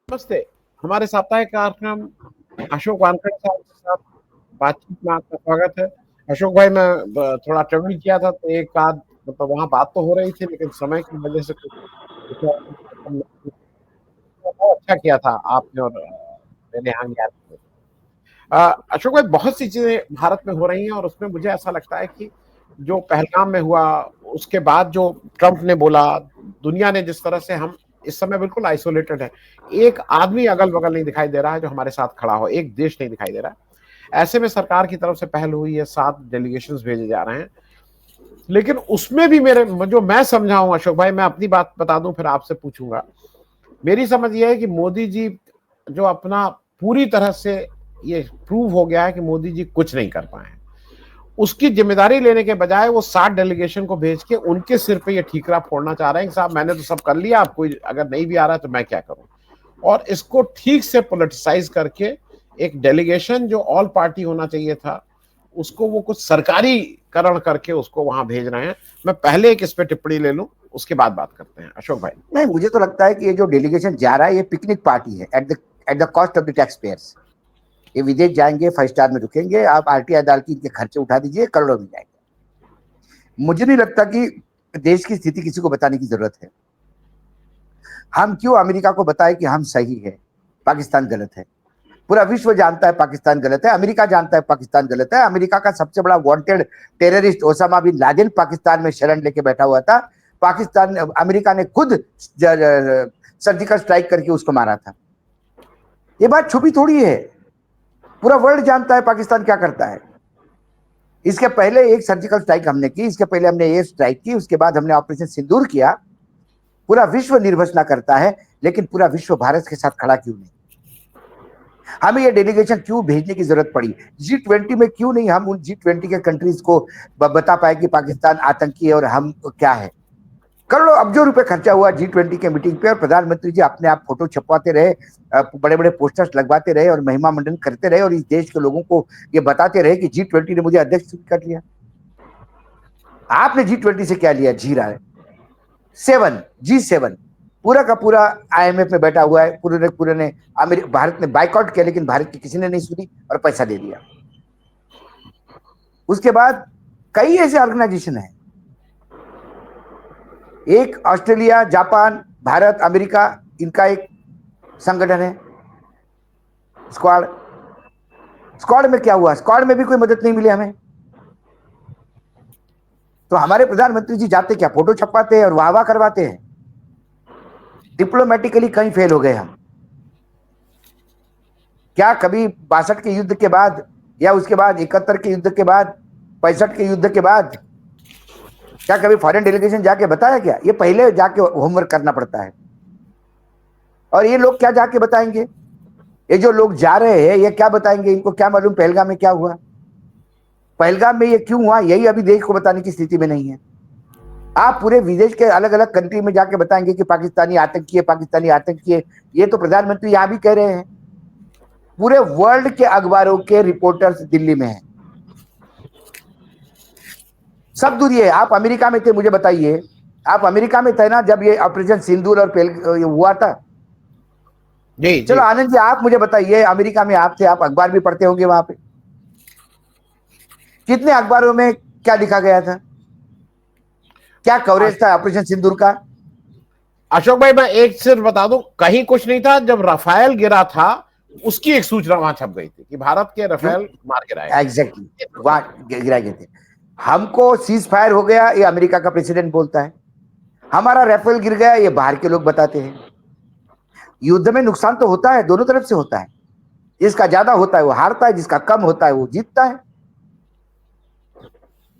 नमस्ते। हमारे साप्ताहिक कार्यक्रम अशोक वानखड़े साहब के साथ बातचीत में आपका स्वागत है। अशोक भाई, मैं थोड़ा ट्रेवल किया था तो एक आध मतलब वहाँ बात तो हो रही थी, लेकिन समय की वजह से कुछ बहुत अच्छा किया था आपने और मैंने यहाँ याद किया। अशोक भाई, बहुत सी चीजें भारत में हो रही हैं और उसमें मुझे ऐसा लगता है कि जो पहलगाम में हुआ, उसके बाद जो ट्रंप ने बोला, दुनिया ने जिस तरह से, हम इस समय बिल्कुल आइसोलेटेड है। एक आदमी अगल बगल नहीं दिखाई दे रहा है जो हमारे साथ खड़ा हो, एक देश नहीं दिखाई दे रहा है। ऐसे में सरकार की तरफ से पहल हुई है, 7 डेलीगेशन भेजे जा रहे हैं, लेकिन उसमें भी मेरे जो मैं समझा हूं अशोक भाई, मैं अपनी बात बता दूं फिर आपसे पूछूंगा। मेरी समझ यह है कि मोदी जी जो अपना पूरी तरह से ये प्रूव हो गया है कि मोदी जी कुछ नहीं कर पाए, उसकी जिम्मेदारी लेने के बजाय वो 7 डेलीगेशन को भेज के उनके सिर पे ये ठीकरा फोड़ना चाह रहे हैं कि साहब मैंने तो सब कर लिया, आप कोई अगर नहीं भी आ रहा तो मैं क्या करूं। और इसको ठीक से पॉलिटिसाइज करके एक डेलीगेशन जो ऑल पार्टी होना चाहिए था, उसको वो कुछ सरकारी करण करके उसको वहां भेज रहे हैं। मैं पहले एक इस पे टिप्पणी ले लूं, उसके बाद बात करते हैं अशोक भाई। नहीं, मुझे तो लगता है कि ये जो डेलीगेशन जा रहा है ये पिकनिक पार्टी है at the cost of the tax payers. ये विदेश जाएंगे, 5 स्टार में रुकेंगे, आप आरटीआई अदालत के खर्चे उठा दीजिए, करोड़ों में जाएंगे। मुझे नहीं लगता कि देश की स्थिति किसी को बताने की जरूरत है। हम क्यों अमेरिका को बताएं कि हम सही है, पाकिस्तान गलत है। पूरा विश्व जानता है पाकिस्तान गलत है, अमेरिका जानता है पाकिस्तान गलत है। अमेरिका का सबसे बड़ा wanted terrorist Osama bin Laden Pakistan में शरण लेके बैठा हुआ था। पाकिस्तान, अमेरिका ने खुद सर्जिकल स्ट्राइक करके उसको मारा था। ये बात छुपी थोड़ी है, पूरा वर्ल्ड जानता है पाकिस्तान क्या करता है। इसके पहले एक सर्जिकल स्ट्राइक हमने की, इसके पहले हमने एयर स्ट्राइक की, उसके बाद हमने ऑपरेशन सिंदूर किया। पूरा विश्व निर्भसना करता है, लेकिन पूरा विश्व भारत के साथ खड़ा क्यों नहीं? हमें ये डेलीगेशन क्यों भेजने की जरूरत पड़ी? G20 में क्यों नहीं हम उन G20 के कंट्रीज को बता पाए कि पाकिस्तान आतंकी है और हम क्या है? करोड़ों अब्जों रुपए खर्चा हुआ G20 के मीटिंग पे, और प्रधानमंत्री जी अपने आप फोटो छपवाते रहे, बड़े बड़े पोस्टर्स लगवाते रहे और महिमा मंडन करते रहे, और इस देश के लोगों को ये बताते रहे कि G20 ने मुझे अध्यक्ष कर लिया। आपने G20 से क्या लिया? जी रहा है 7 पूरा का पूरा IMF में बैठा हुआ है। पूरे ने भारत ने बाइकआउट किया, लेकिन भारत की किसी ने नहीं सुनी और पैसा दे दिया। उसके बाद कई ऐसे ऑर्गेनाइजेशन है, एक ऑस्ट्रेलिया, जापान, भारत, अमेरिका, इनका एक संगठन है स्क्वाड। स्क्वाड में क्या हुआ? स्क्वाड में भी कोई मदद नहीं मिली हमें। तो हमारे प्रधानमंत्री जी जाते क्या, फोटो छपवाते हैं और वाह वाह करवाते हैं। डिप्लोमेटिकली कहीं फेल हो गए हम। क्या कभी 62 के युद्ध के बाद, या उसके बाद 71 के युद्ध के बाद, 65 के युद्ध के बाद, क्या कभी फॉरेन डेलीगेशन जाके बताया क्या? ये पहले जाके होमवर्क करना पड़ता है। और ये लोग क्या जाके बताएंगे? ये जो लोग जा रहे हैं ये क्या बताएंगे? इनको क्या मालूम पहलगाम में क्या हुआ, पहलगाम में ये क्यों हुआ? यही अभी देश को बताने की स्थिति में नहीं है। आप पूरे विदेश के अलग अलग कंट्री में जाके बताएंगे कि पाकिस्तानी आतंकी है, पाकिस्तानी आतंकी है। ये तो प्रधानमंत्री यहां भी कह रहे हैं। पूरे वर्ल्ड के अखबारों के रिपोर्टर्स दिल्ली में हैं। सब दूरिए, आप अमेरिका में थे, मुझे बताइए, आप अमेरिका में थे ना जब ये ऑपरेशन सिंदूर और ये हुआ था? जी चलो जी। आनंद जी, आप मुझे बताइए, अमेरिका में आप थे, आप अखबार भी पढ़ते होंगे वहां पे। कितने अखबारों में क्या लिखा गया था? क्या कवरेज था ऑपरेशन सिंदूर का? अशोक भाई, मैं एक सिर्फ बता दूं, कहीं कुछ नहीं था। जब राफेल गिरा था, उसकी एक सूचना वहां छप गई थी कि भारत के क्यों? राफेल मार गिराए गए। एग्जैक्टली, वहां गिराए गए थे। हमको सीज फायर हो गया, ये अमेरिका का प्रेसिडेंट बोलता है। हमारा राफेल गिर गया, ये बाहर के लोग बताते हैं। युद्ध में नुकसान तो होता है, दोनों तरफ से होता है। जिसका ज्यादा होता है वो हारता है, जिसका कम होता है वो जीतता है।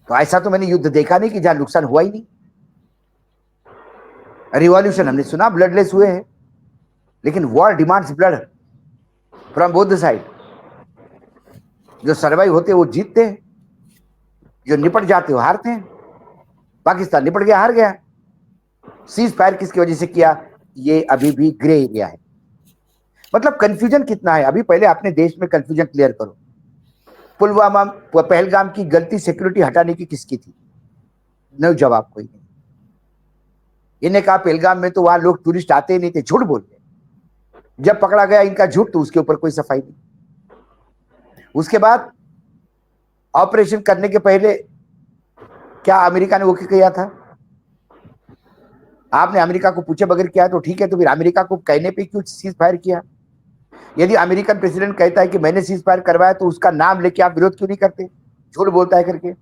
तो ऐसा तो मैंने युद्ध देखा नहीं कि जहां नुकसान हुआ ही नहीं। रिवॉल्यूशन हमने सुना ब्लडलेस हुए हैं, लेकिन war demands blood from both the side. जो सर्वाइव होते हैं वो जीतते हैं, जो निपट जाते हैं वो हारते हैं। पाकिस्तान निपट गया, हार गया। सीज फायर किसकी वजह से किया, ये अभी भी ग्रे एरिया है। मतलब कंफ्यूजन कितना है अभी, पहले अपने देश में कंफ्यूजन क्लियर करो। पुलवामा, पहलगाम की गलती सिक्योरिटी हटाने की किसकी थी? न जवाब कोई नहीं। इन्हें कहा पहलगाम में तो वहां लोग टूरिस्ट आते ही नहीं थे, झूठ बोल रहे। जब पकड़ा गया इनका झूठ तो उसके ऊपर कोई सफाई नहीं। उसके बाद ऑपरेशन करने के पहले क्या अमेरिका ने वो किया था? आपने अमेरिका को पूछे बगैर किया तो ठीक है, तो फिर अमेरिका को कहने पे क्यों सीज फायर किया? यदि अमेरिकन प्रेसिडेंट कहता है कि मैंने सीज फायर करवाया तो उसका नाम लेके आप विरोध क्यों नहीं करते? झूठ बोलता है करके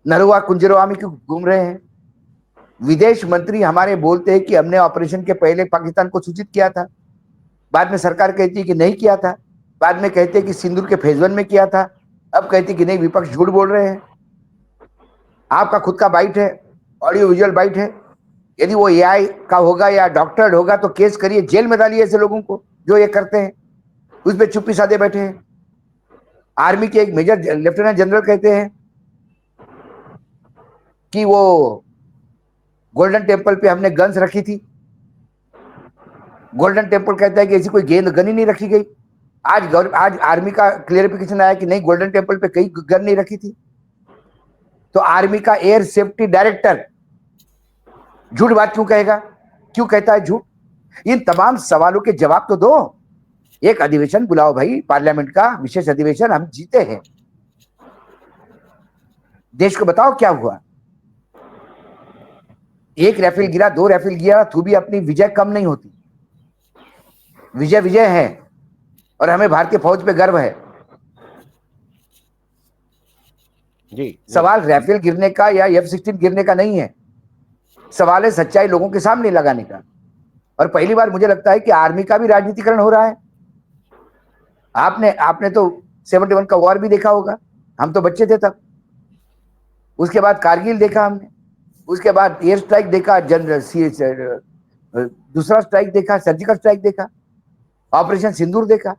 नरुआ कुंजरवा में क्यों घूम रहे हैं? विदेश मंत्री हमारे बोलते हैं कि हमने ऑपरेशन के पहले पाकिस्तान को सूचित किया था, बाद में सरकार कहती है कि नहीं किया था, बाद में कहते हैं कि सिंदूर के फेज 1 में किया था, अब कहती कि नहीं विपक्ष झूठ बोल रहे हैं। आपका खुद का बाइट है, ऑडियो विजुअल बाइट है, यदि वो एआई का होगा या डॉक्टर्ड होगा तो केस करिए, जेल में डालिए ऐसे लोगों को जो ये करते हैं, उस पर चुप्पी साधे बैठे हैं। आर्मी के एक मेजर लेफ्टिनेंट जनरल कहते हैं कि वो गोल्डन टेम्पल पे हमने गन्स रखी थी। गोल्डन टेम्पल कहता है कि ऐसी कोई गन ही नहीं रखी गई। आज आर्मी का क्लियरिफिकेशन आया कि नहीं, गोल्डन टेम्पल पे कई गन नहीं रखी थी। तो आर्मी का एयर सेफ्टी डायरेक्टर झूठ बात क्यों कहेगा? क्यों कहता है झूठ? इन तमाम सवालों के जवाब तो दो। एक अधिवेशन बुलाओ भाई, पार्लियामेंट का विशेष अधिवेशन, हम जीते हैं। देश को बताओ क्या हुआ। एक राफेल गिरा, 2 राफेल गिरा तो भी अपनी विजय कम नहीं होती। विजय विजय है और हमें भारतीय फौज पे गर्व है। जी, सवाल राफेल गिरने का या F-16 गिरने का नहीं है, सवाल है सच्चाई लोगों के सामने लगाने का। और पहली बार मुझे लगता है कि आर्मी का भी राजनीतिकरण हो रहा है। आपने तो 71 का वॉर भी देखा होगा, हम तो बच्चे थे तब। उसके बाद कारगिल देखा हमने, उसके बाद एयर स्ट्राइक देखा, दूसरा स्ट्राइक देखा, सर्जिकल स्ट्राइक देखा, ऑपरेशन सिंदूर देखा।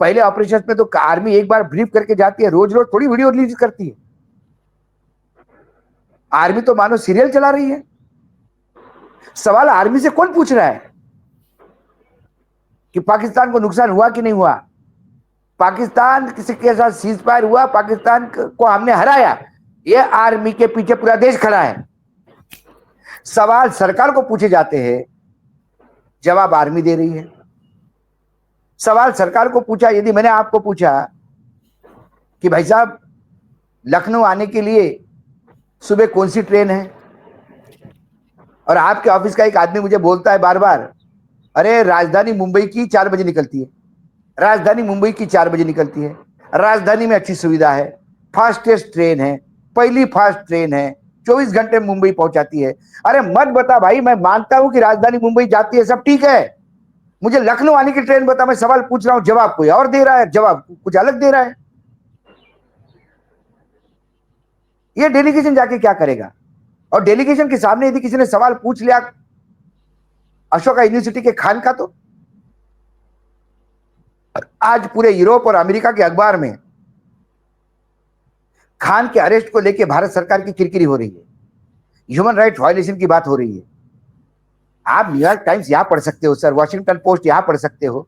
पहले ऑपरेशन में तो आर्मी एक बार ब्रीफ करके जाती है, रोज रोज थोड़ी वीडियो रिलीज करती है। आर्मी तो मानो सीरियल चला रही है। सवाल आर्मी से कौन पूछ रहा है कि पाकिस्तान को नुकसान हुआ कि नहीं हुआ, पाकिस्तान के साथ सीज फायर हुआ, पाकिस्तान को हमने हराया, ये आर्मी के पीछे पूरा देश खड़ा है। सवाल सरकार को पूछे जाते हैं, जवाब आर्मी दे रही है। सवाल सरकार को पूछा, यदि मैंने आपको पूछा कि भाई साहब लखनऊ आने के लिए सुबह कौन सी ट्रेन है, और आपके ऑफिस का एक आदमी मुझे बोलता है बार बार, अरे राजधानी मुंबई की 4 बजे निकलती है, राजधानी मुंबई की 4 बजे निकलती है, राजधानी में अच्छी सुविधा है, फास्टेस्ट ट्रेन है, पहली फास्ट ट्रेन है, 24 घंटे में मुंबई पहुंचाती है। अरे मत बता भाई, मैं मानता हूं कि राजधानी मुंबई जाती है, सब ठीक है, मुझे लखनऊ आने की ट्रेन बता। मैं सवाल पूछ रहा हूं, जवाब कोई और दे रहा है, जवाब कुछ अलग दे रहा है। ये डेलीगेशन जाके क्या करेगा? और डेलीगेशन के सामने यदि किसी ने सवाल पूछ लिया अशोका यूनिवर्सिटी के खान का, तो आज पूरे यूरोप और अमेरिका के अखबार में खान के अरेस्ट को लेकर भारत सरकार की किरकिरी हो रही है, ह्यूमन राइट वायलेशन की बात हो रही है। आप न्यूयॉर्क टाइम्स यहां पढ़ सकते हो सर, वॉशिंगटन पोस्ट यहां पढ़ सकते हो,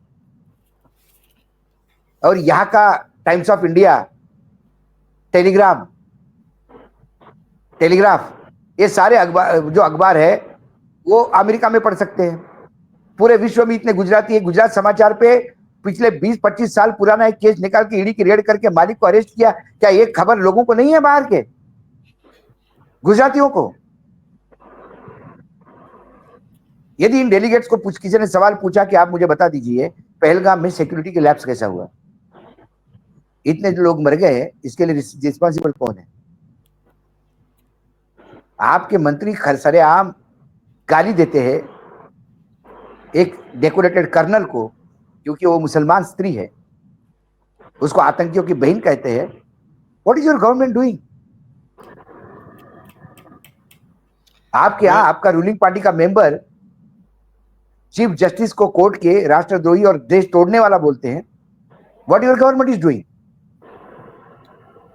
और यहां का टाइम्स ऑफ इंडिया, टेलीग्राफ, ये सारे अखबार जो अखबार है वो अमेरिका में पढ़ सकते हैं। पूरे विश्व में इतने गुजराती है। गुजरात समाचार पे पिछले 20-25 साल पुराना एक केस निकाल के ईडी की रेड करके मालिक को अरेस्ट किया। क्या ये खबर लोगों को नहीं है, बाहर के गुजरातियों को? यदि इन डेलीगेट्स को किसी ने सवाल पूछा कि आप मुझे बता दीजिए पहलगाम में सिक्योरिटी के लैप्स कैसा हुआ, इतने लोग मर गए, इसके लिए रिस्पॉन्सिबल कौन है? आपके मंत्री सरेआम गाली देते हैं एक डेकोरेटेड कर्नल को, क्योंकि वो मुसलमान स्त्री है, उसको आतंकियों की बहन कहते हैं। What is your government doing? आपके यहां आपका रूलिंग पार्टी का मेंबर चीफ जस्टिस को कोर्ट के राष्ट्रद्रोही और देश तोड़ने वाला बोलते हैं। What your government is doing?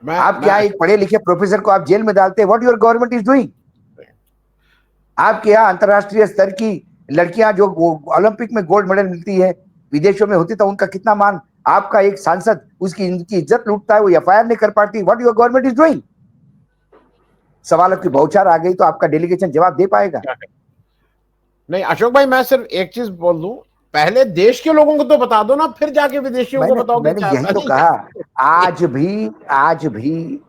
आप क्या एक पढ़े लिखे प्रोफेसर को आप जेल में डालते हैं? What your government is doing? आपके यहाँ अंतरराष्ट्रीय स्तर की लड़कियां जो ओलंपिक में गोल्ड मेडल मिलती है, विदेशों में होती, तो उनका कितना मान, आपका एक सांसद उसकी इज्जत लूटता है, वो एफआईआर नहीं कर पाती। What your government is doing? सवालों की बौछार आ गई तो आपका डेलीगेशन जवाब दे पाएगा? नहीं अशोक भाई, मैं सिर्फ एक चीज बोल दूं, पहले देश के लोगों को तो बता दो ना, फिर जाके विदेशियों को बताओ कि मैंने क्या यही तो कहा। आज भी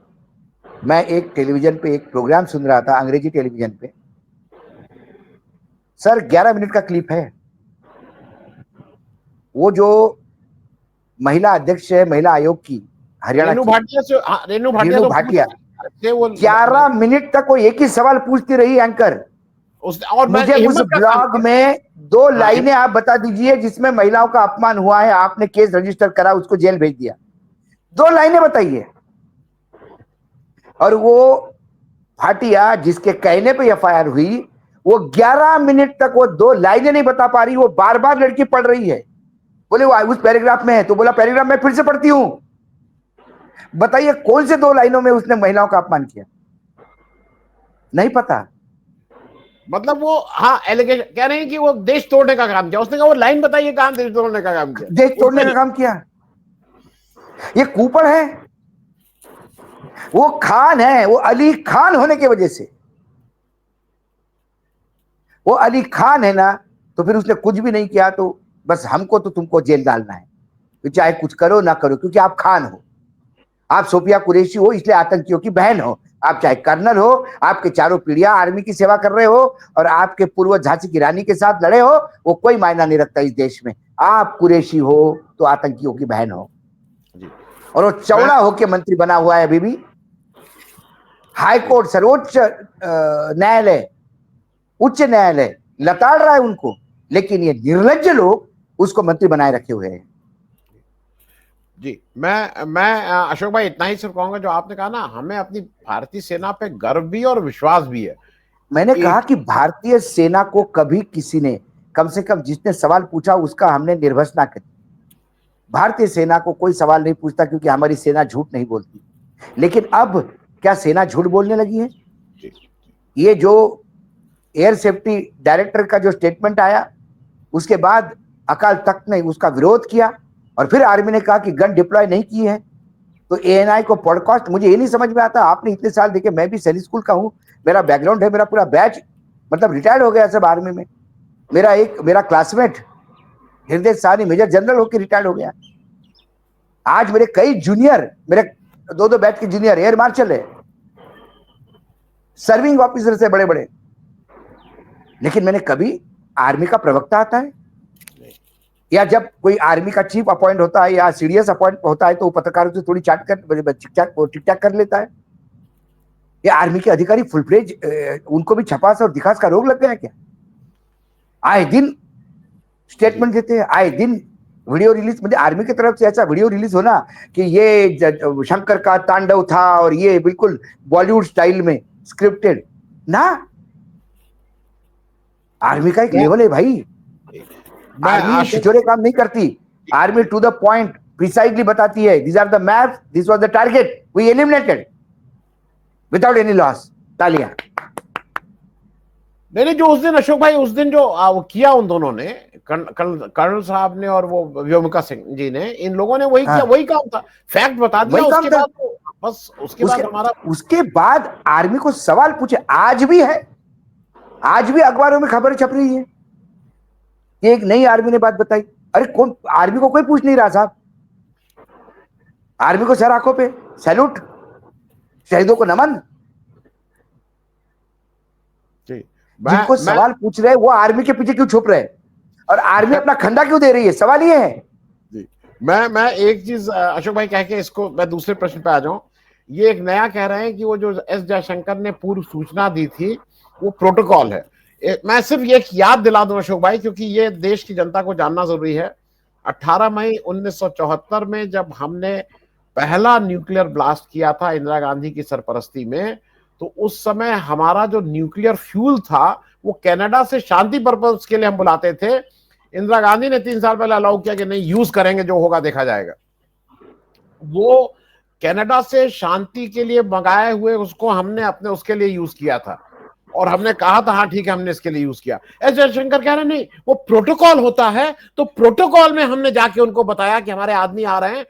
मैं एक टेलीविजन पे एक प्रोग्राम सुन रहा था, अंग्रेजी टेलीविजन पे। सर 11 मिनट का क्लिप है। वो जो महिला अध्यक्ष है महिला आयोग की हरियाणा रेनू की, भाटिया से, हाँ, रेनू भाटिया रेनू तो भाटिया, से वो 11 मिनट तक वो एक ही सवाल पूछती रही एंकर। और मैं मुझे उस हिम्मत का काम ब्लॉग किया। में 2 हाँ, लाइनें आप बता दीजिए जिसमें महिलाओं का अपमान हुआ है, आपने केस रजिस्टर करा, उसको जेल भेज दिया। 2 लाइनें बताइए। और वो भाटिया जिसके कहने पे एफआईआर हुई, वो 11 मिनट तक वो 2 लाइनें नहीं बता पा रही, वो बार बार लड़की पढ़ रही है। बोले वो उस पैराग्राफ में है, तो बोला पैराग्राफ मैं फिर से पढ़ती हूं। बताइए कौन से 2 लाइनों में उसने महिलाओं का अपमान किया? नहीं पता। मतलब वो, हाँ, एलिगेशन कह रहे हैं कि वो देश तोड़ने का काम किया। उसने कहा वो लाइन बताइए कहां देश तोड़ने का काम किया। देश तोड़ने का काम किया। ये कूपड़ है, वो खान है, वो अली खान होने की वजह से। वो अली खान है ना, तो फिर उसने कुछ भी नहीं किया, तो बस हमको तो तुमको जेल डालना है, तो चाहे कुछ करो ना करो, क्योंकि आप खान हो, आप सोफिया कुरैशी हो, इसलिए आतंकियों की बहन हो। आप चाहे कर्नल हो, आपके चारों पीढ़ियां आर्मी की सेवा कर रहे हो, और आपके पूर्व झांसी की रानी के साथ लड़े हो, वो कोई मायना नहीं रखता इस देश में। आप कुरैशी हो तो आतंकियों की बहन हो। और वो चौड़ा होके मंत्री बना हुआ है अभी भी। हाई कोर्ट, सर्वोच्च न्यायालय, उच्च न्यायालय लताड़ रहा है उनको, लेकिन ये निर्लज्ज लोग उसको मंत्री बनाए रखे हुए हैं। जी, मैं अशोक भाई इतना ही सिर्फ कहूंगा, जो आपने कहा ना, हमें अपनी भारतीय सेना पे गर्व भी और विश्वास भी है। मैंने कहा कि भारतीय सेना को कभी किसी ने, कम से कम जिसने सवाल पूछा उसका हमने निर्भस ना करी। भारतीय सेना को कोई सवाल नहीं पूछता, क्योंकि हमारी सेना झूठ नहीं बोलती। लेकिन अब क्या सेना झूठ बोलने लगी है? ये जो एयर सेफ्टी डायरेक्टर का जो स्टेटमेंट आया, उसके बाद अकाल तख्त ने उसका विरोध किया, और फिर आर्मी ने कहा कि गन डिप्लॉय नहीं की है। तो एएनआई को पॉडकास्ट, मुझे ये नहीं समझ में आता, आपने इतने साल देखे, मैं भी सैनिक स्कूल का हूं, मेरा बैकग्राउंड है, मेरा पूरा बैच मतलब रिटायर्ड हो गया सब आर्मी में। मेरा क्लासमेट हृदय साहनी मेजर जनरल होकर रिटायर्ड हो गया। आज मेरे कई जूनियर, मेरे 2-2 बैच के जूनियर एयर मार्शल है, सर्विंग ऑफिसर से बड़े बड़े। लेकिन मैंने कभी, आर्मी का प्रवक्ता आता है, या जब कोई आर्मी का चीफ अपॉइंट होता है या सीडीएस अपॉइंट होता है, तो वो पत्रकारों से थोड़ी चाट कर टिक टाक कर लेता है। ये आर्मी के अधिकारी फुल फ्लेज, उनको भी छपास और दिखास का रोग लग गया क्या? आए दिन स्टेटमेंट देते हैं, आए दिन वीडियो रिलीज, मतलब आर्मी की तरफ से ऐसा वीडियो रिलीज होना कि ये शंकर का तांडव था, और ये बिल्कुल बॉलीवुड स्टाइल में स्क्रिप्टेड ना। आर्मी का एक लेवल है भाई। आर्मी छिछोरे काम नहीं करती। Army to the point precisely बताती है, this are the maps, this was the target, we eliminated without any loss. तालियां। नहीं, जो उस दिन अशोक भाई, उस दिन जो वो किया उन दोनों ने, कर्नल साहब ने और वो व्योमिका सिंह जी ने, इन लोगों ने वही किया, वही काम था, फैक्ट बता दिया। उसके बाद तो बस, उसके बाद हमारा, उसके बाद आर्मी को सवाल पूछे, आज भी है, आज भी अखबारों में खबर छप रही है कि एक नई आर्मी ने बात बताई। अरे कौन, आर्मी को कोई पूछ नहीं रहा साहब। आर्मी को सर आंखों पे सैल्यूट, शहीदों को नमन। जिनको सवाल पूछ रहे वो आर्मी के पीछे क्यों छुप रहे, और आर्मी अपना खंडा क्यों दे रही है? सवाल ये है। जी, मैं एक चीज अशोक भाई कह के इसको मैं दूसरे प्रश्न पे आ जाऊं। ये एक नया कह रहे हैं कि वो जो एस जयशंकर ने पूर्व सूचना दी थी, वो प्रोटोकॉल है। मैं सिर्फ ये याद दिला दूं अशोक भाई, क्योंकि ये देश की जनता को जानना जरूरी है। 18 मई 1974 में जब हमने पहला न्यूक्लियर ब्लास्ट किया था इंदिरा गांधी की सरपरस्ती में, तो उस समय हमारा जो न्यूक्लियर फ्यूल था, वो कनाडा से शांति पर्पज के लिए हम बुलाते थे। इंदिरा गांधी ने 3 साल पहले अलाउ किया कि नहीं, यूज करेंगे, जो होगा देखा जाएगा। वो कनाडा से शांति के लिए मंगाए हुए उसको हमने अपने उसके लिए यूज किया था, और हमने कहा था हाँ ठीक है, हमने इसके लिए यूज किया। एस जयशंकर कह रहे नहीं, वो प्रोटोकॉल होता है, तो प्रोटोकॉल में हमने जाके उनको बताया कि हमारे आदमी आ रहे हैं।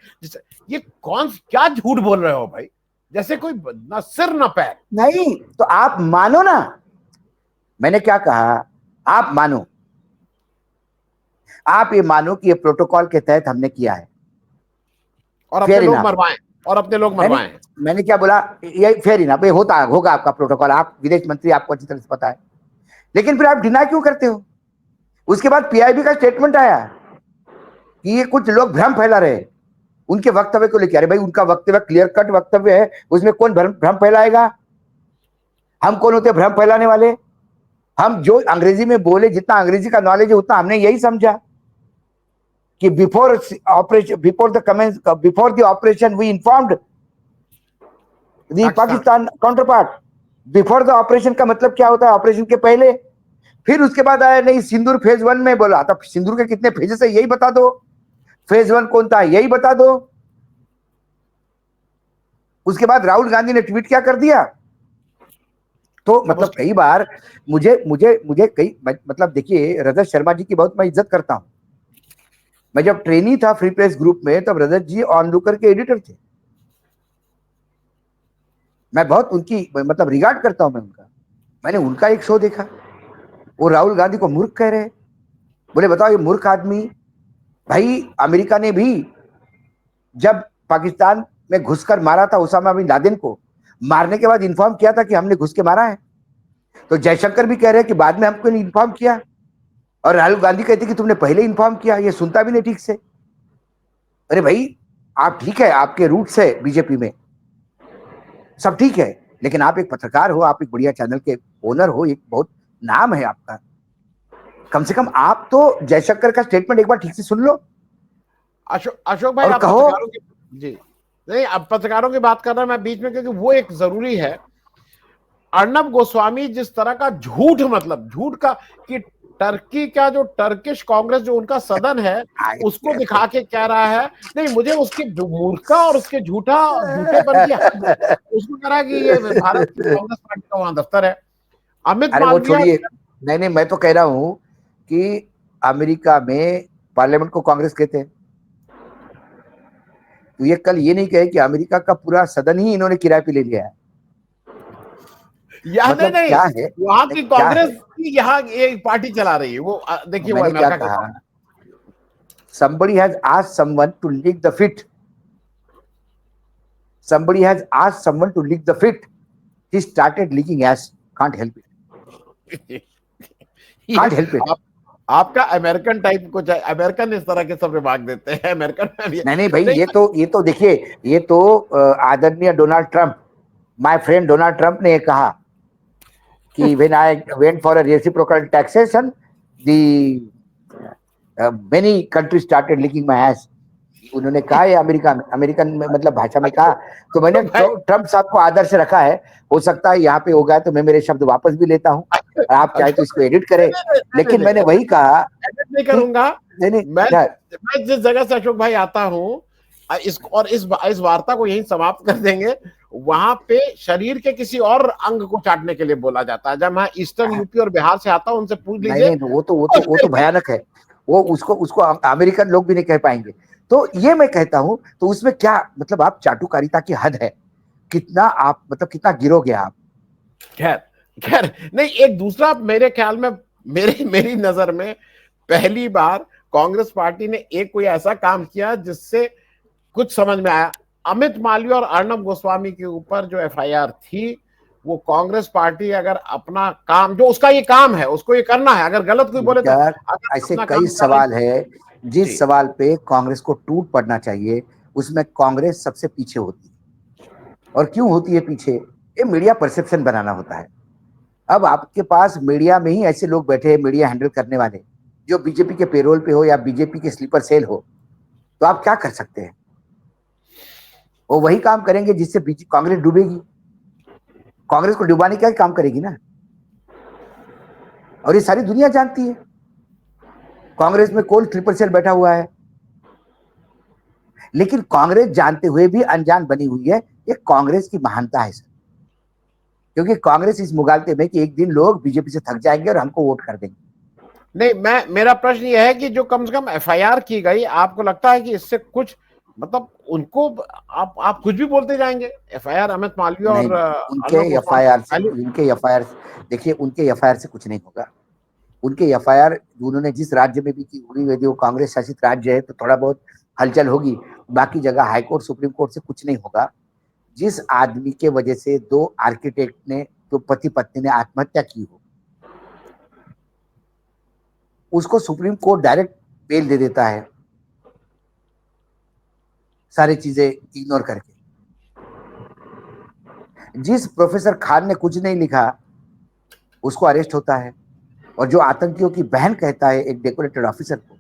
ये कौन, क्या झूठ बोल रहे हो भाई, जैसे कोई ना सिर ना पैर। नहीं तो आप मानो ना, मैंने क्या कहा, आप मानो आप ये मानो कि ये प्रोटोकॉल के तहत हमने किया है, और अपने फेयर लोग इनफ। मरवाएं, और अपने लोग मरवाएं। मैंने क्या बोला, ये फेयर इनफ, ये होता होगा आपका प्रोटोकॉल, आप विदेश मंत्री, आपको अच्छी तरह से पता है। लेकिन फिर आप डिनाई क्यों करते हो? उसके बाद पीआईबी का स्टेटमेंट आया कि ये कुछ लोग भ्रम फैला रहे उनके वक्तव्य को लेकर। अरे भाई, उनका वक्तव्य क्लियर कट वक्तव्य है, उसमें कौन भ्रम फैलाएगा? हम कौन होते भ्रम फैलाने वाले? हम जो अंग्रेजी में बोले, जितना अंग्रेजी का नॉलेज है उतना हमने यही समझा कि before operation, before the operation we informed the Pakistan counterpart. Before the operation का मतलब क्या होता है? ऑपरेशन के पहले। फिर उसके बाद आया नहीं, सिंदूर फेज 1 में बोला, तो सिंदूर के कितने फेजेस है यही बता दो, फेज 1 कौन था यही बता दो। उसके बाद राहुल गांधी ने ट्वीट क्या कर दिया। तो मतलब कई बार मुझे मुझे मुझे कई मतलब देखिए, रजत शर्मा जी की बहुत मैं इज्जत करता हूं। मैं जब ट्रेनी था फ्री प्रेस ग्रुप में, तब रजत जी ऑन लुकर के एडिटर थे। मैं बहुत उनकी मतलब रिगार्ड करता हूं मैं उनका। मैंने उनका एक शो देखा, वो राहुल गांधी को मूर्ख कह रहे। बोले बताओ, ये मूर्ख आदमी, भाई अमेरिका ने भी जब पाकिस्तान में घुसकर मारा था उसामा बिन लादेन को, मारने के बाद इन्फॉर्म किया था कि हमने घुस के मारा है। तो जयशंकर भी कह रहे हैं कि बाद में हमको इन्फॉर्म किया, और राहुल गांधी कहते कि तुमने पहले इन्फॉर्म किया। ये सुनता भी नहीं ठीक से। अरे भाई, आप ठीक है, आपके रूट्स है बीजेपी में, सब ठीक है, लेकिन आप एक पत्रकार हो, आप एक बढ़िया चैनल के ओनर हो, एक बहुत नाम है आपका। कम से कम आप तो जयशंकर का स्टेटमेंट एक बार ठीक से सुन लो। अशोक भाई, और आप कहो। पत्रकारों की, जी नहीं, अब पत्रकारों की बात कर रहा हूं मैं बीच में, क्योंकि वो एक जरूरी है। अर्नब गोस्वामी जिस तरह का झूठ, मतलब झूठ का, कि टर्की का जो टर्किश कांग्रेस जो उनका सदन है, उसको दिखा के कह रहा है, नहीं मुझे उसकी मूर्खता और उसके झूठेपन की हद है। उसको कह रहा है कि ये भारत की कांग्रेस पार्टी का वहां दफ्तर है। अमित अरे वो मालवीय, छोड़िए, नहीं नहीं, मैं तो कह रहा हूं कि अमेरिका में पार्लियामेंट को कांग्रेस कहते हैं। तो ये कल ये नहीं कहे कि अमेरिका का पूरा सदन ही इन्होंने किराए पे ले लिया है। या मतलब नहीं, क्या है, वहां की क्या है? कांग्रेस की यहाँ एक पार्टी चला रही है वो, देखिए वो मैंने क्या अमेरिका की। कहा, somebody has asked someone to lick the feet, somebody has asked someone to lick the feet, he started licking ass, can't help it, can't help it। आपका अमेरिकन टाइप कुछ है, अमेरिकन इस तरह के सब रिमार्क देते हैं, अमेरिकन में भी नहीं नहीं भाई, नहीं। ये तो देखिए, ये तो आदरणीय Donald Trump, my friend Donald Trump ने कहा कि when I went for a reciprocal taxation, the many country started licking my ass. उन्होंने कहा है अमेरिकन में, मतलब भाषा में कहा। तो मैंने ट्रंप साहब को आदर से रखा है। हो सकता है यहाँ पे हो गया तो मैं मेरे शब्द वापस भी लेता हूँ, आप चाहे तो इसको एडिट करें। लेकिन मैंने वही कहा नहीं कि करूंगा। नहीं नहीं, मैं जिस जगह से अशोक भाई आता हूँ, इस वार्ता को यहीं समाप्त कर देंगे। वहां पे शरीर के किसी और अंग को चाटने के लिए बोला जाता है। जब मैं ईस्टर्न यूपी और बिहार से आता हूँ, उनसे पूछ नहीं लीजिए। नहीं, वो तो भयानक है। वो उसको उसको अमेरिकन लोग भी नहीं कह पाएंगे। तो ये मैं कहता हूं, तो उसमें क्या मतलब, आप चाटुकारिता की हद है। कितना आप मतलब कितना गिरोगे आप। खैर, खैर नहीं, एक दूसरा मेरे ख्याल में, मेरी नजर में पहली बार कांग्रेस पार्टी ने एक कोई ऐसा काम किया जिससे कुछ समझ में आया। अमित मालवीय और अर्नब गोस्वामी के ऊपर जो एफआईआर थी, वो कांग्रेस पार्टी अगर अपना काम, जो उसका ये काम है, उसको ये करना है, अगर गलत कोई बोले तो अगर ऐसे अपना कई काम कर सवाल रही। है जिस सवाल पे कांग्रेस को टूट पड़ना चाहिए, उसमें कांग्रेस सबसे पीछे होती है। और क्यों होती है पीछे? ये मीडिया परसेप्शन बनाना होता है। अब आपके पास मीडिया में ही ऐसे लोग बैठे हैं, मीडिया हैंडल करने वाले, जो बीजेपी के पेरोल पे हो या बीजेपी के स्लीपर सेल हो, तो आप क्या कर सकते हैं? वो वही काम करेंगे जिससे कांग्रेस डूबेगी। कांग्रेस को डुबाने का काम करेगी ना। और ये सारी दुनिया जानती है कांग्रेस में कौन स्लीपर सेल बैठा हुआ है। लेकिन कांग्रेस जानते हुए भी अनजान बनी हुई है। ये कांग्रेस की महानता है सर। क्योंकि कांग्रेस इस मुगालते में कि एक दिन लोग बीजेपी से थक जाएंगे और हमको वोट कर देंगे। नहीं, मेरा प्रश्न यह है कि जो कम से कम एफआईआर की गई, आपको लगता है कि इससे कुछ, मतलब उनको आप कुछ भी बोलते जाएंगे? एफआईआर अमित मालवीय और नहीं, अर्नब गोस्वामी, उनके एफआईआर से देखिए, उनके एफआईआर से कुछ नहीं होगा। उनके एफआईआर उन्होंने जिस राज्य में भी की हुई, यदि वो कांग्रेस शासित राज्य है तो थोड़ा बहुत हलचल होगी, बाकी जगह हाईकोर्ट सुप्रीम कोर्ट से कुछ नहीं होगा। जिस आदमी के वजह से दो आर्किटेक्ट ने, तो पति पत्नी ने आत्महत्या की हो, उसको सुप्रीम कोर्ट डायरेक्ट बेल दे देता है, सारी चीजें इग्नोर करके। जिस प्रोफेसर खान ने कुछ नहीं लिखा उसको अरेस्ट होता है, और जो आतंकियों की बहन कहता है एक डेकोरेटेड ऑफिसर को,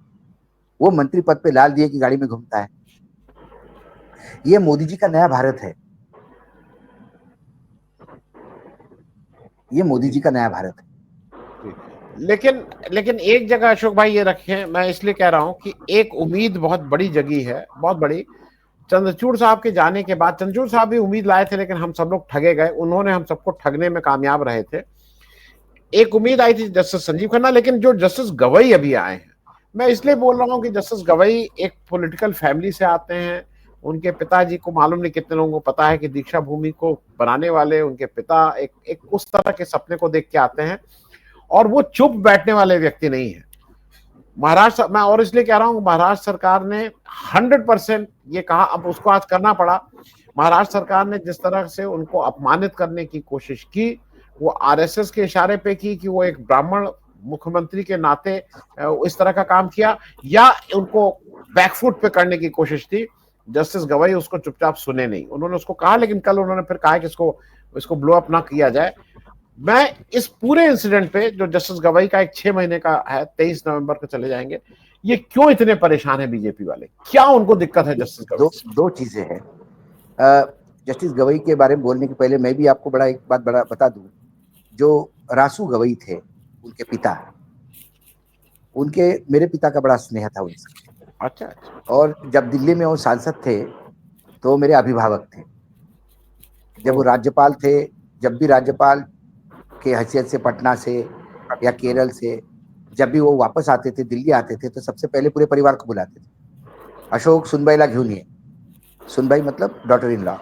वो मंत्री पद पे लाल दिए की गाड़ी में घूमता है। ये मोदी जी का नया भारत है, ये मोदी जी का नया भारत है। लेकिन लेकिन एक जगह अशोक भाई ये रखें, मैं इसलिए कह रहा हूं कि एक उम्मीद बहुत बड़ी जगी है, बहुत बड़ी। चंद्रचूड़ साहब के जाने के बाद, चंद्रचूड़ साहब भी उम्मीद लाए थे लेकिन हम सब लोग ठगे गए, उन्होंने हम सबको ठगने में कामयाब रहे थे। एक उम्मीद आई थी जस्टिस संजीव खन्ना, लेकिन जो जस्टिस गवई अभी आए हैं, मैं इसलिए बोल रहा हूं कि जस्टिस गवई एक पॉलिटिकल फैमिली से आते हैं। उनके पिताजी को, मालूम नहीं कितने लोगों को पता है कि दीक्षा भूमि को बनाने वाले उनके पिता एक उस तरह के सपने को देख के आते हैं, और वो चुप बैठने वाले व्यक्ति नहीं है। महाराष्ट्र, मैं और इसलिए कह रहा हूं, महाराष्ट्र सरकार ने 100% ये कहा, अब उसको आज करना पड़ा। महाराष्ट्र सरकार ने जिस तरह से उनको अपमानित करने की कोशिश की, वो आरएसएस के इशारे पे की कि वो एक ब्राह्मण मुख्यमंत्री के नाते इस तरह का काम किया, या उनको बैकफुट पे करने की कोशिश थी। जस्टिस गवई उसको चुपचाप सुने नहीं, उन्होंने उसको कहा, लेकिन कल उन्होंने फिर कहा कि इसको ब्लो अप ना किया जाए। मैं इस पूरे इंसिडेंट पे जो जस्टिस गवई का एक 6 महीने का है, 23 नवंबर को चले जाएंगे, ये क्यों इतने परेशान है बीजेपी वाले, क्या उनको दिक्कत है जस्टिस गवई? दो चीजें हैं। जस्टिस गवई के बारे में बोलने के पहले मैं भी आपको एक बात बता दूं। जो रासू गवई थे, उनके पिता, मेरे पिता का बड़ा स्नेह था उनसे। अच्छा। और जब दिल्ली में वो सांसद थे तो मेरे अभिभावक थे। जब वो राज्यपाल थे, जब भी राज्यपाल के हैसियत से पटना से या केरल से जब भी वो वापस आते थे, दिल्ली आते थे, तो सबसे पहले पूरे परिवार को बुलाते थे। अशोक सुनबाईला घेऊन ये, सुनबाई मतलब डॉटर इन लॉ।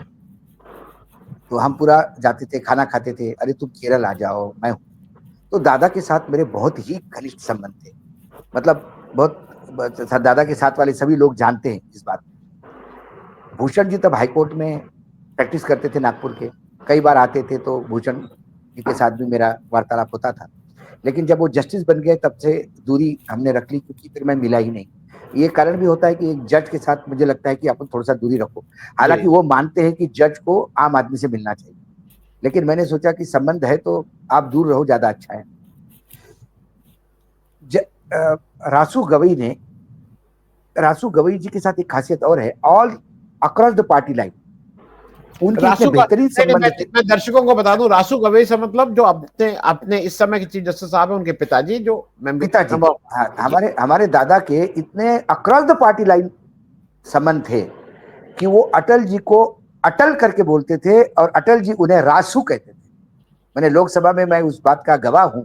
तो हम पूरा जाते थे, खाना खाते थे, अरे तुम केरल आ जाओ, मैं हूँ। तो दादा के साथ मेरे बहुत ही घनिष्ठ संबंध थे, मतलब बहुत। दादा के साथ वाले सभी लोग जानते हैं इस बात। भूषण जी तब हाईकोर्ट में प्रैक्टिस करते थे नागपुर के, कई बार आते थे, तो भूषण जी के साथ भी मेरा वार्तालाप होता था। लेकिन जब वो जस्टिस बन गए तब से दूरी हमने रख ली, क्योंकि फिर मैं मिला ही नहीं। ये कारण भी होता है कि एक जज के साथ मुझे लगता है कि अपन थोड़ा सा दूरी रखो। हालांकि वो मानते हैं कि जज को आम आदमी से मिलना चाहिए, लेकिन मैंने सोचा कि संबंध है तो आप दूर रहो, ज्यादा अच्छा है। रासू गवई जी के साथ एक खासियत और है, all across the party line उनके इतने बेहतरीन संबंध थे। मैं दर्शकों को बता दूं, रासू गवई से मतलब जो अपने इस समय के चीफ जस्टिस साहब है, उनके पिताजी, जो पिताजी, हमारे दादा के इतने अक्रॉस द पार्टी लाइन संबंध थे कि वो अटल जी को अटल करके बोलते थे, और अटल जी उन्हें रासू कहते थे। मैंने लोकसभा में, मैं उस बात का गवाह हूं।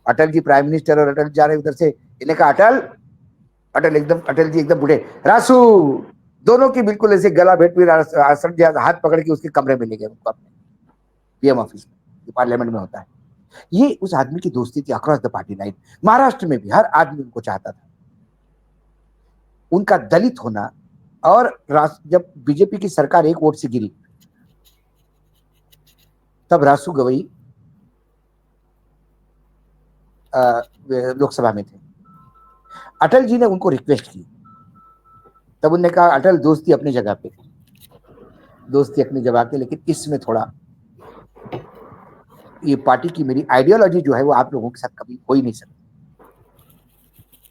अटल जी प्राइम मिनिस्टर और अटल जा रहे उधर से, इन्हें कहा अटल जी एकदम बूढ़े, रासू, दोनों की बिल्कुल ऐसे गला भेंट हुई, हाथ पकड़ के उसके कमरे में ले गए उनको, अपने पीएम ऑफिस में, पार्लियामेंट में होता है। ये उस आदमी की दोस्ती थी across the party line. Maharashtra में भी हर आदमी उनको चाहता था। उनका दलित होना, और जब बीजेपी की सरकार एक वोट से गिरी, तब रासू गवई लोकसभा में थे। अटल जी ने उनको रिक्वेस्ट की, तब उन्होंने कहा अटल दोस्ती अपनी जगह पे, लेकिन इसमें थोड़ा ये पार्टी की मेरी आइडियोलॉजी जो है वो आप लोगों के साथ कभी हो ही नहीं सकती,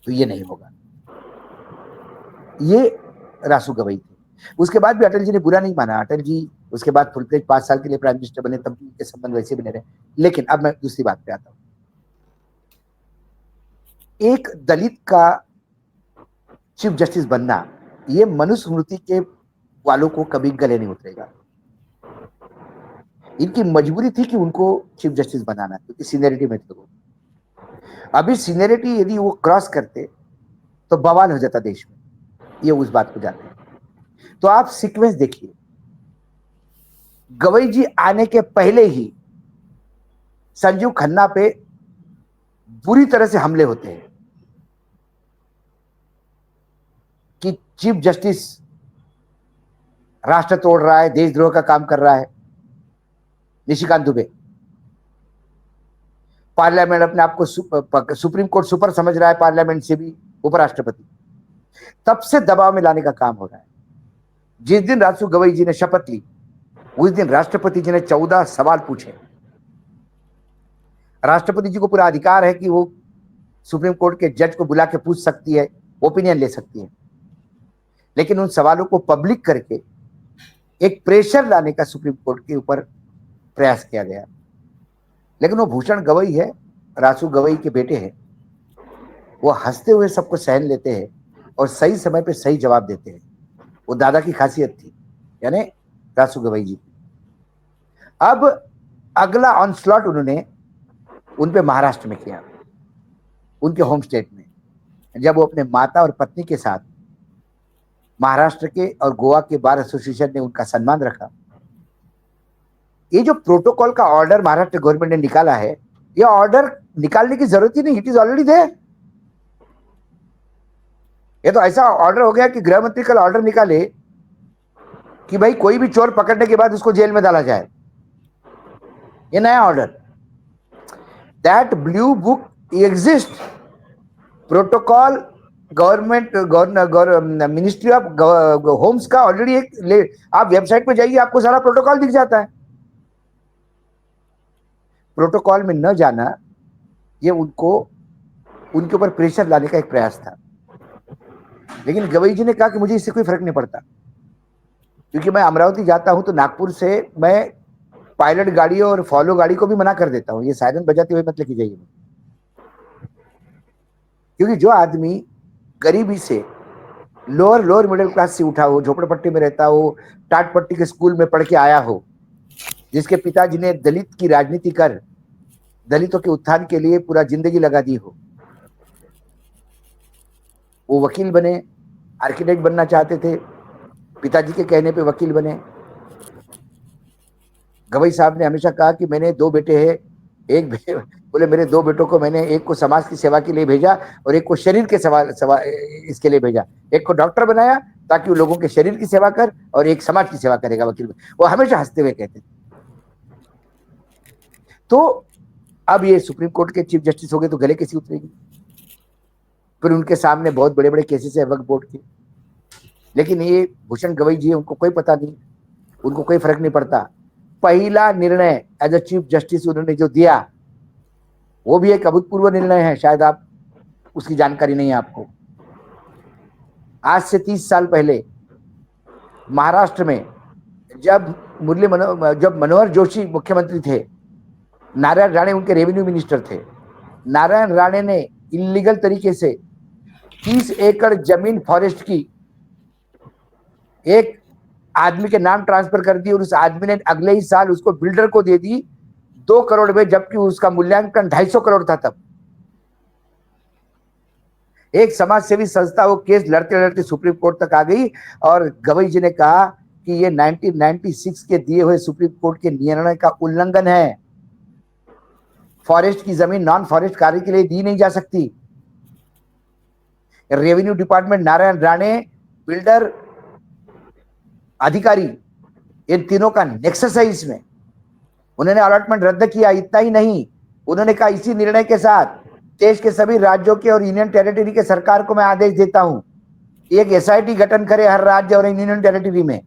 तो ये नहीं होगा। ये रासू गवई थे। उसके बाद भी अटल जी ने बुरा नहीं माना। अटल जी उसके बाद फुल प्लेज 5 साल के लिए प्राइम मिनिस्टर बने, तब भी उनके संबंध वैसे बने रहे। लेकिन अब मैं दूसरी बात पे आता हूं। एक दलित का चीफ जस्टिस बनना, ये मनुस्मृति के वालों को कभी गले नहीं उतरेगा। इनकी मजबूरी थी कि उनको चीफ जस्टिस बनाना, क्योंकि सीनियरिटी में थे वो। अभी सीनियरिटी यदि वो क्रॉस करते तो बवाल हो जाता देश में, ये उस बात को जानते हैं। तो आप सीक्वेंस देखिए, गवई जी आने के पहले ही संजीव खन्ना पे बुरी तरह से हमले होते हैं कि चीफ जस्टिस राष्ट्र तोड़ रहा है, देशद्रोह का काम कर रहा है, निशिकांत दुबे। पार्लियामेंट अपने आप को सुप्रीम कोर्ट सुपर समझ रहा है, पार्लियामेंट से भी उपराष्ट्रपति। तब से दबाव में लाने का काम हो रहा है। जिस दिन रासू गवई जी ने शपथ ली, उस दिन राष्ट्रपति जी ने 14 सवाल पूछे। राष्ट्रपति जी को पूरा अधिकार है कि वो सुप्रीम कोर्ट के जज को बुला के पूछ सकती है, ओपिनियन ले सकती है, लेकिन उन सवालों को पब्लिक करके एक प्रेशर लाने का सुप्रीम कोर्ट के ऊपर प्रयास किया गया। लेकिन वो भूषण गवई है, रासू गवई के बेटे हैं, वो हंसते हुए सबको सहन लेते हैं और सही समय पे सही जवाब देते हैं। वो दादा की खासियत थी, यानी रासू गवई जी। अब अगला ऑनस्लॉट उन्होंने उन पे महाराष्ट्र में किया, उनके होम स्टेट में, जब वो अपने माता और पत्नी के साथ महाराष्ट्र के और गोवा के बार एसोसिएशन ने उनका सम्मान रखा। ये जो प्रोटोकॉल का ऑर्डर महाराष्ट्र गवर्नमेंट ने निकाला है, ये ऑर्डर निकालने की जरूरत ही नहीं, इट इज ऑलरेडी देयर। ये तो ऐसा ऑर्डर हो गया कि गृह मंत्री कल ऑर्डर निकाले कि भाई कोई भी चोर पकड़ने के बाद उसको जेल में डाला जाए। ये नया order, that blue book exist, protocol government ministry of homes का ऑलरेडी एक, आप वेबसाइट पे जाइए आपको सारा प्रोटोकॉल दिख जाता है। प्रोटोकॉल में न जाना ये उनको उनके ऊपर प्रेशर लाने का एक प्रयास था। लेकिन गवई जी ने कहा कि मुझे इससे कोई फर्क नहीं पड़ता, क्योंकि मैं अमरावती जाता हूं तो नागपुर से मैं पायलट गाड़ी और फॉलो गाड़ी को भी मना कर देता हूं, ये सायरन बजाते हुए मत लेके जाइए। क्योंकि जो आदमी गरीबी से लोअर मिडिल क्लास से उठा हो, झोपड़पट्टी में रहता हो, टाटपट्टी के स्कूल में पढ़ के आया हो, जिसके पिताजी ने दलित की राजनीति कर दलितों के उत्थान के लिए पूरा जिंदगी लगा दी हो, वो वकील बने, आर्किटेक्ट बनना चाहते थे, पिताजी के कहने पे वकील बने। गवई साहब ने हमेशा कहा कि मैंने 2 बेटे हैं, बोले मेरे 2 बेटों को मैंने एक को समाज की सेवा के लिए भेजा और एक को शरीर के इसके लिए भेजा। एक को डॉक्टर बनाया ताकि वो लोगों के शरीर की सेवा कर, और एक समाज की सेवा करेगा वकील। वो हमेशा हंसते हुए कहते। तो अब ये सुप्रीम कोर्ट के चीफ जस्टिस हो गए तो गले कैसी उतरेगी। फिर उनके सामने बहुत बड़े बड़े केसेस है वक्फ बोर्ड के। लेकिन ये भूषण गवई जी, उनको कोई पता नहीं, उनको कोई फर्क नहीं पड़ता। पहला निर्णय एज अ चीफ जस्टिस उन्होंने जो दिया, वो भी एक अभूतपूर्व निर्णय है, शायद आप उसकी जानकारी नहीं है आपको। आज से 30 साल पहले महाराष्ट्र में जब मनोहर जोशी मुख्यमंत्री थे, नारायण राणे उनके रेवेन्यू मिनिस्टर थे, नारायण राणे ने इलीगल तरीके से 30 एकड़ जमीन फॉरेस्ट की एक आदमी के नाम ट्रांसफर कर दी और उस आदमी ने अगले ही साल उसको बिल्डर को दे दी 2 करोड़ में, जबकि उसका मूल्यांकन 250 करोड़ था तब। एक समाज सेवी संस्था वो केस लड़ते लड़ते सुप्रीम कोर्ट तक आ गई और गवई जी ने कहा कि ये 1996 के दिए हुए सुप्रीम कोर्ट के निर्णय का उल्लंघन है। फॉरेस्ट की जमीन नॉन फॉरेस्ट कार्य के लिए दी नहीं जा सकती। Revenue department, Narayan Rane, builder, अधिकारी, इन तीनों का नेक्सस है इसमें। उन्होंने अलॉटमेंट रद्द किया। इतना ही नहीं, उन्होंने कहा इसी निर्णय के साथ देश के सभी राज्यों के और यूनियन टेरिटरी के सरकार को मैं आदेश देता हूं, एक एसआईटी गठन करे हर राज्य और यूनियन टेरिटरी में,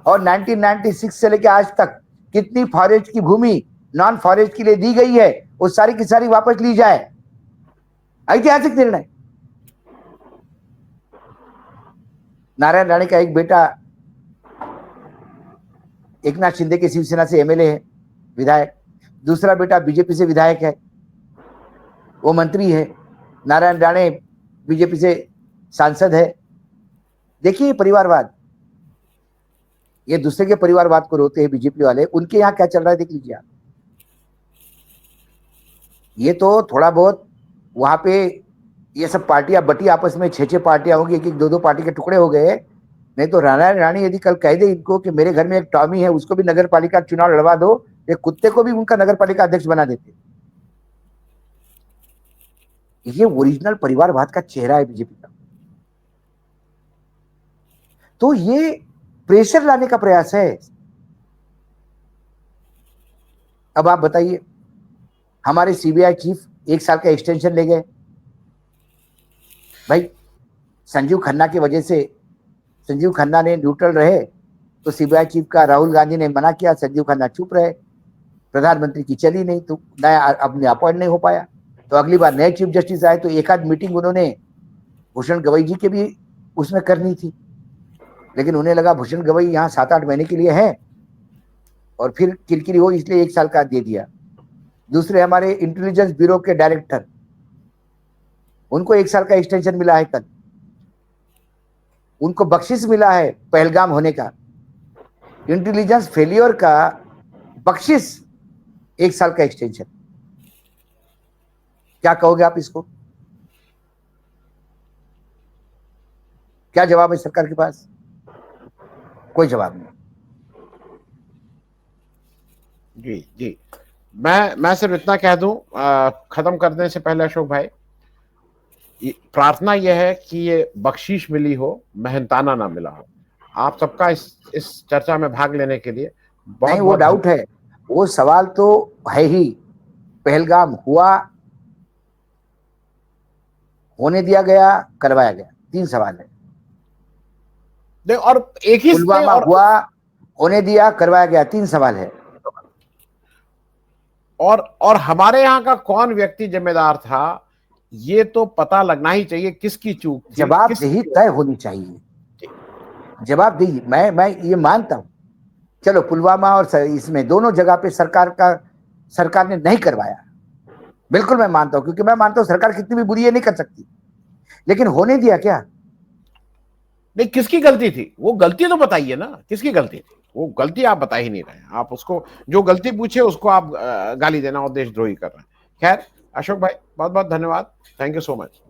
और 1996 से लेकर आज तक कितनी फॉरेस्ट की भूमि नॉन फॉरेस्ट के लिए दी गई है वो सारी की सारी वापस ली जाए। ऐतिहासिक निर्णय। नारायण राणे का एक बेटा एकनाथ शिंदे के शिवसेना से एमएलए है, विधायक। दूसरा बेटा बीजेपी से विधायक है, वो मंत्री है। नारायण राणे बीजेपी से सांसद है। देखिए परिवारवाद, ये दूसरे के परिवारवाद को रोते हैं बीजेपी वाले। उनके यहाँ क्या चल रहा है देख लीजिए आप। ये तो थोड़ा बहुत वहां पे ये सब पार्टियां बटी आपस में 6-6 पार्टियां होंगी, 1-1, 2-2 पार्टी के टुकड़े हो गए। नहीं तो नारायण राणे यदि कल कह दे इनको कि मेरे घर में एक टॉमी है, उसको भी नगर पालिका चुनाव लड़वा दो, एक कुत्ते को भी उनका नगर पालिका अध्यक्ष बना देते। ये ओरिजिनल परिवारवाद का चेहरा है बीजेपी का। तो ये प्रेशर लाने का प्रयास है। अब आप बताइए, हमारे सीबीआई चीफ 1 साल का एक्सटेंशन ले गए। भाई संजीव खन्ना की वजह से, संजीव खन्ना ने न्यूट्रल रहे तो सीबीआई चीफ का राहुल गांधी ने मना किया, संजीव खन्ना चुप रहे, प्रधानमंत्री की चली नहीं तो नया अपने अपॉइंट नहीं हो पाया। तो अगली बार नए चीफ जस्टिस आए तो एक आध मीटिंग उन्होंने भूषण गवई जी के भी उसमें करनी थी, लेकिन उन्हें लगा भूषण गवई यहाँ 7-8 महीने के लिए है और फिर किरकिरी हो, इसलिए 1 साल का दे दिया। दूसरे हमारे इंटेलिजेंस ब्यूरो के डायरेक्टर, उनको 1 साल का एक्सटेंशन मिला है कल। उनको बख्शिश मिला है पहलगाम होने का, इंटेलिजेंस फेलियर का बख्शिश 1 साल का एक्सटेंशन। क्या कहोगे आप इसको? क्या जवाब है सरकार के पास? कोई जवाब नहीं। जी जी, मैं सिर्फ इतना कह दूं खत्म करने से पहले अशोक भाई, प्रार्थना यह है कि ये बख्शीश मिली हो, मेहनताना ना मिला हो। आप सबका इस चर्चा में भाग लेने के लिए बहुत नहीं, वो डाउट है, वो सवाल तो है ही। पहलगाम हुआ, होने दिया गया, करवाया गया, 3 सवाल है। और एक ही पुलवामा हुआ, होने दिया, करवाया गया, 3 सवाल है। और हमारे यहाँ का कौन व्यक्ति जिम्मेदार था, ये तो पता लगना ही चाहिए। किसकी चूक थी? जवाबदेही तय होनी चाहिए, जवाबदेही। मैं ये मानता हूं, चलो पुलवामा और इसमें दोनों जगह पे सरकार ने नहीं करवाया, बिल्कुल मैं मानता हूं, क्योंकि मैं मानता हूं सरकार कितनी भी बुरी है नहीं कर सकती, लेकिन होने दिया क्या? नहीं, किसकी गलती थी? वो गलती तो बताइए ना, किसकी गलती थी? वो गलती आप बता ही नहीं रहे। आप उसको जो गलती पूछे उसको आप गाली देना और देशद्रोही कर रहे हैं। खैर अशोक भाई, बहुत बहुत धन्यवाद। Thank you so much.